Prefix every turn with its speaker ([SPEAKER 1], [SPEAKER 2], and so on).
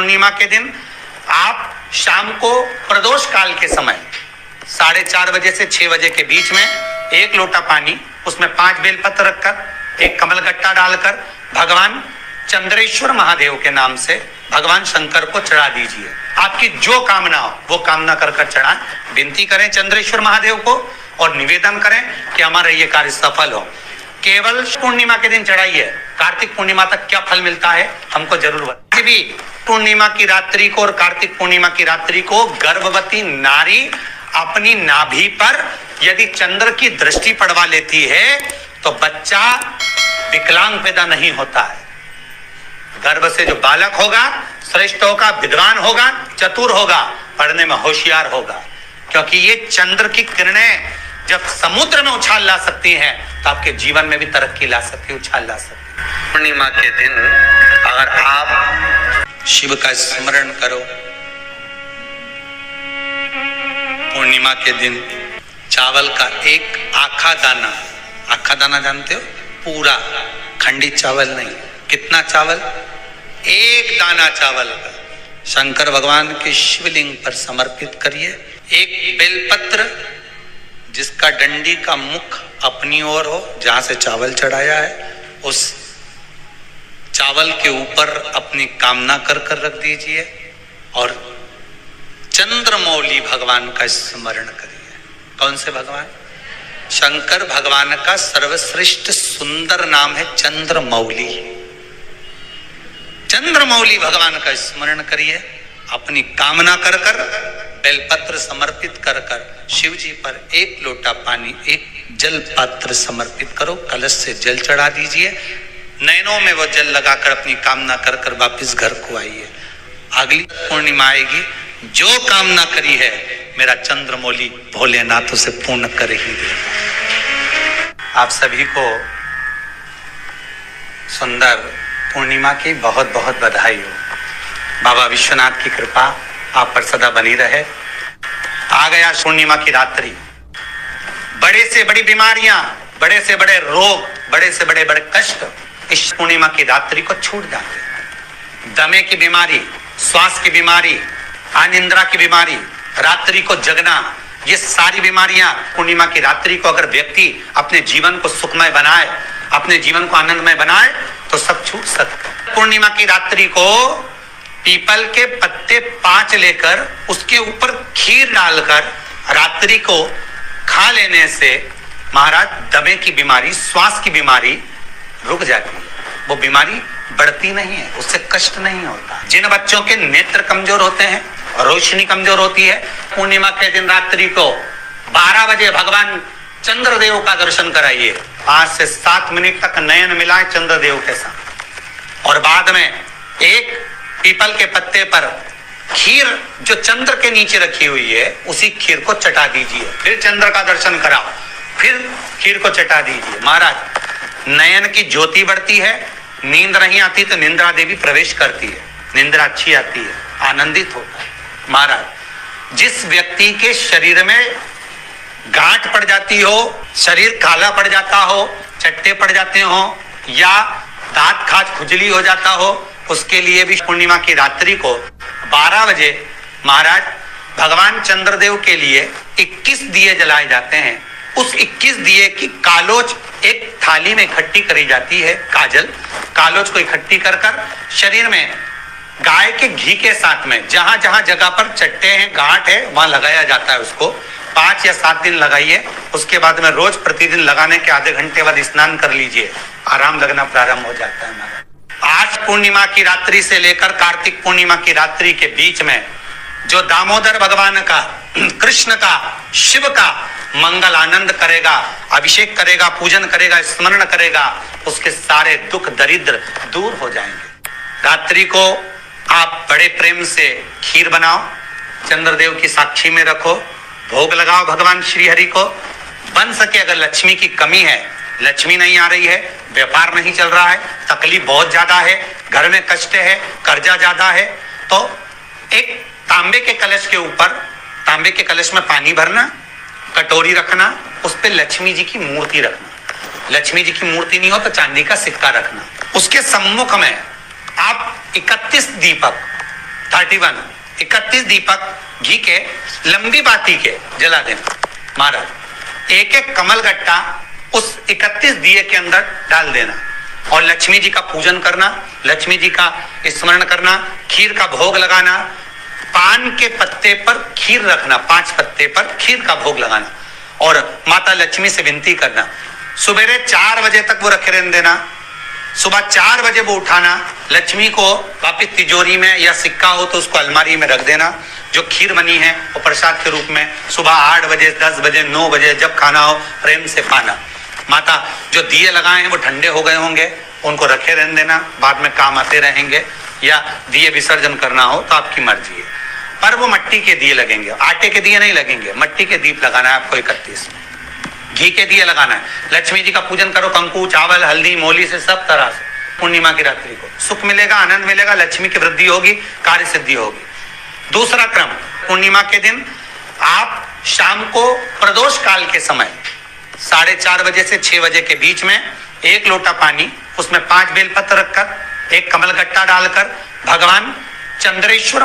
[SPEAKER 1] पूर्णिमा के दिन आप शाम को प्रदोष काल के समय 4:30 बजे से 6 बजे के बीच में 1 लोटा पानी, उसमें 5 बेलपत्र रखकर, 1 कमलगट्टा डालकर भगवान चंद्रेश्वर महादेव के नाम से भगवान शंकर को चढ़ा दीजिए। आपकी जो कामना हो वो कामना कर चढ़ाएं। विनती करें चंद्रेश्वर महादेव को और निवेदन करें कि हमारा ये कार्य सफल हो। केवल पूर्णिमा के दिन चढ़ाइए। कार्तिक पूर्णिमा तक क्या फल मिलता है हमको जरूर बताइए। भी पूर्णिमा की रात्रि को और कार्तिक पूर्णिमा की रात्रि को गर्भवती नारी अपनी नाभि पर यदि चंद्र की दृष्टि पड़वा लेती है तो बच्चा विकलांग पैदा नहीं होता है। गर्भ से जो बालक होगा श्रेष्ठ होगा, विद्वान होगा, चतुर होगा, पढ़ने में होशियार होगा, क्योंकि ये चंद्र की किरणें जब समुद्र में उछाल ला सकती हैं तो आपके जीवन में भी तरक्की ला सकती है, उछाल ला सकती है। पूर्णिमा के दिन अगर आप शिव का स्मरण करो, पूर्णिमा के दिन चावल का एक आखा दाना जानते हो, पूरा खंडित चावल नहीं, कितना चावल, 1 दाना चावल का शंकर भगवान के शिवलिंग पर समर्पित करिए। 1 बेलपत्र जिसका डंडी का मुख अपनी ओर हो, जहां से चावल चढ़ाया है उस चावल के ऊपर अपनी कामना कर रख दीजिए और चंद्रमौली भगवान का स्मरण करिए। कौन से भगवान? शंकर भगवान का सर्वश्रेष्ठ सुंदर नाम है चंद्रमौली। चंद्रमौली भगवान का स्मरण करिए। अपनी कामना कर बेलपत्र समर्पित कर शिव जी पर 1 लोटा पानी, 1 जल पात्र समर्पित करो, कलश से जल चढ़ा दीजिए। नयनों में वो जल लगाकर अपनी कामना कर वापिस घर को आइए। अगली पूर्णिमा आएगी, जो कामना करी है मेरा चंद्रमौली भोलेनाथ उसे पूर्ण कर ही दे। आप सभी को सुंदर पूर्णिमा की बहुत बहुत बधाई हो। बाबा विश्वनाथ की कृपा आप पर सदा बनी रहे। आ गया पूर्णिमा की रात्रि। बड़े से बड़ी बीमारियां, बड़े से बड़े रोग, बड़े से बड़े कष्ट इस पूर्णिमा की रात्रि को छूट जाते हैं। दमे की बीमारी, श्वास की बीमारी, अनिद्रा की बीमारी, रात्रि को जगना, ये सारी बीमारियां पूर्णिमा की रात्रि को अगर व्यक्ति अपने जीवन को सुखमय बनाए, अपने जीवन को आनंदमय बनाए तो सब छूट सकता है। पूर्णिमा की रात्रि को पीपल के पत्ते 5 लेकर उसके ऊपर खीर डालकर रात्रि को खा लेने से महाराज दमे की बीमारी, श्वास की बीमारी रुक जाती है। वो बीमारी बढ़ती नहीं है, उससे कष्ट नहीं होता। जिन बच्चों के नेत्र कमजोर होते हैं, रोशनी कमजोर होती है, पूर्णिमा के दिन रात्रि को 12 बजे भगवान चंद्रदेव का दर्शन कराइए। 5 से 7 मिनट तक नयन मिलाए चंद्रदेव के साथ और बाद में एक पीपल के पत्ते पर खीर जो चंद्र के नीचे रखी हुई है उसी खीर को चटा दीजिए। फिर चंद्र का दर्शन कराओ, फिर खीर को चटा दीजिए। महाराज नयन की ज्योति बढ़ती है, नींद नहीं आती तो निंद्रा देवी प्रवेश करती है, निंद्रा अच्छी आती है, आनंदित होता है। महाराज जिस व्यक्ति के शरीर में गांठ पड़ जाती हो, शरीर काला पड़ जाता हो, चट्टे पड़ जाते हो या दांत खाज खुजली हो जाता हो, उसके लिए भी पूर्णिमा की रात्रि को 12 बजे महाराज भगवान चंद्रदेव के लिए 21 दिए जलाए जाते हैं। उस 21 दिए की कालोच एक थाली में इकट्ठी करी जाती है। कालोच को इकट्ठी कर शरीर में गाय के घी के साथ में जहां जहां जगह पर चट्टे हैं, गांठ है, वहां लगाया जाता है। उसको 5 या 7 दिन लगाइए। उसके बाद में रोज प्रतिदिन लगाने के आधे घंटे बाद स्नान कर लीजिए, आराम लगना प्रारंभ हो जाता है। आज पूर्णिमा की रात्रि से लेकर कार्तिक पूर्णिमा की रात्रि के बीच में जो दामोदर भगवान का, कृष्ण का, शिव का मंगल आनंद करेगा, अभिषेक करेगा, पूजन करेगा, स्मरण करेगा, उसके सारे दुख दरिद्र दूर हो जाएंगे। रात्रि को आप बड़े प्रेम से खीर बनाओ, चंद्रदेव की साक्षी में रखो, भोग लगाओ भगवान श्री हरि को। बन सके अगर लक्ष्मी की कमी है, लक्ष्मी नहीं आ रही है, व्यापार नहीं चल रहा है, तकलीफ बहुत ज्यादा है, घर में कष्ट है, कर्जा ज्यादा है, तो एक तांबे के कलश के ऊपर, तांबे के कलश में पानी भरना, कटोरी रखना, उस पे लक्ष्मी जी की मूर्ति रखना। लक्ष्मी जी की मूर्ति नहीं हो तो चांदी का सिक्का रखना। उसके सम्मुख में आप 31 दीपक 31 दीपक घी के लंबी बाती के जला देना। महाराज एक एक कमल गट्टा उस 31 दिए के अंदर डाल देना और लक्ष्मी जी का पूजन करना, लक्ष्मी जी का स्मरण करना, खीर का भोग लगाना, पान के पत्ते पर खीर रखना, 5 पत्ते पर खीर का भोग लगाना और माता लक्ष्मी से विनती करना। सुबेरे 4 बजे तक वो रखे रहने देना, सुबह 4 बजे वो उठाना, लक्ष्मी को वापिस तिजोरी में या सिक्का हो तो उसको अलमारी में रख देना। जो खीर बनी है वो प्रसाद के रूप में सुबह 8 बजे, 10 बजे, 9 बजे जब खाना हो प्रेम से पाना। माता जो दिए लगाए हैं वो ठंडे हो गए होंगे, उनको रखे रहने देना, बाद में काम आते रहेंगे, या दिए विसर्जन करना हो तो आपकी मर्जी है। पर वो मिट्टी के दिए लगेंगे, आटे के दिए नहीं लगेंगे, मिट्टी के दीप लगाना है आपको। 31 घी के दिए लगाना है। लक्ष्मी जी का पूजन करो, कंकु, चावल, हल्दी, मोली से, सब तरह से। पूर्णिमा की रात्रि को सुख मिलेगा, आनंद मिलेगा, लक्ष्मी की वृद्धि होगी, कार्य सिद्धि होगी। दूसरा क्रम, पूर्णिमा के दिन आप शाम को प्रदोष काल के समय 4:30 बजे से 6 बजे के बीच में 1 लोटा पानी, उसमें 5 बेलपत्र रखकर, 1 कमल गट्टा डालकर भगवान चंद्रेश्वर